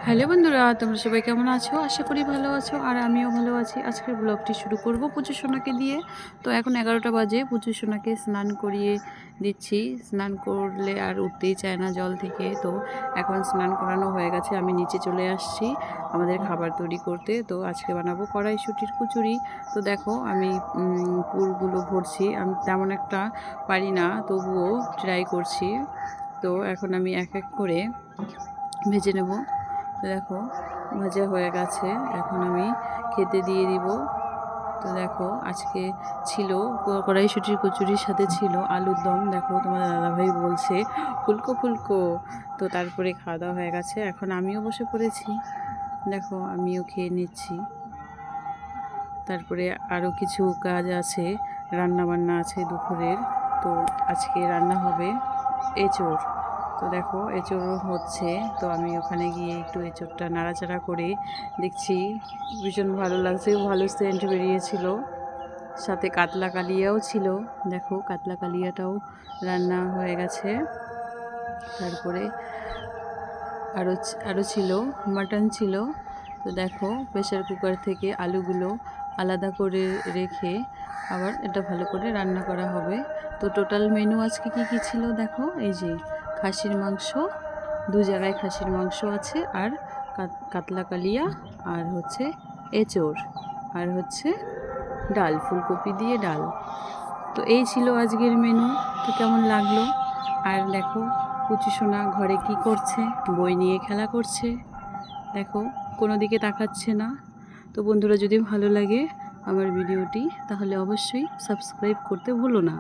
Hello বন্ধুরা, তোমরা সবাই কেমন আছো? আশা করি ভালো আছো আর আমিও ভালো আছি। আজকের ব্লগটি শুরু করব পুচু সোনাকে দিয়ে। তো এখন 11টা বাজে, পুচু সোনাকে স্নান করিয়ে দিচ্ছি। স্নান করলে আর উঠতেই চায় না জল থেকে। তো এখন স্নান করানো হয়ে গেছে, আমি নিচে চলে আসছি আমাদের খাবার তৈরি করতে। তো আজকে বানাবো কড়াইশুঁটির কচুরি। তো দেখো আমি পুরগুলো ভরছি। আমি তেমন একটা পারি না, তবুও ট্রাই করছি। তো এখন আমি এক এক করে ভেজে নেব। তো দেখো ভাজা হয়ে গেছে, এখন আমি খেতে দিয়ে দিব। তো দেখো আজকে ছিল কড়াইশুঁটির কচুরির সাথে ছিল আলুর দম। দেখো তোমার দাদাভাই বলছে ফুলকো ফুলকো। তো তারপরে খাওয়া দাওয়া হয়ে গেছে, এখন আমিও বসে পড়েছি। দেখো আমিও খেয়ে নিচ্ছি। তারপরে আরও কিছু কাজ আছে, রান্না বান্না আছে দুপুরের। তো আজকে রান্না হবে এঁচোড়। তো দেখো এঁচোড় হচ্ছে, তো আমি ওখানে গিয়ে একটু এঁচোড়টা নাড়াচাড়া করে দেখছি। ভীষণ ভালো লাগছে, ভালো সেন্ট বেরিয়েছিল। সাথে কাতলা কালিয়াও ছিল। দেখো কাতলা কালিয়াটাও রান্না হয়ে গেছে। তারপরে আরও আরও ছিল মাটন ছিল। তো দেখো প্রেসার কুকার থেকে আলুগুলো আলাদা করে রেখে আবার এটা ভালো করে রান্না করা হবে। তো টোটাল মেনু আজকে কি কি ছিল দেখো, এই যে খাসির মাংস, দু জায়গায় খাসির মাংস আছে, আর কাতলা কালিয়া, আর হচ্ছে এঁচোড়, আর হচ্ছে ডাল, ফুলকপি দিয়ে ডাল। তো এই ছিল আজকের মেনু। তো কেমন লাগলো? আর দেখো পুচু সোনা ঘরে কি করছে, বই নিয়ে খেলা করছে। দেখো কোনো দিকে তাকাচ্ছে না। তো বন্ধুরা যদি ভালো লাগে আমার ভিডিওটি, তাহলে অবশ্যই সাবস্ক্রাইব করতে ভুলো না।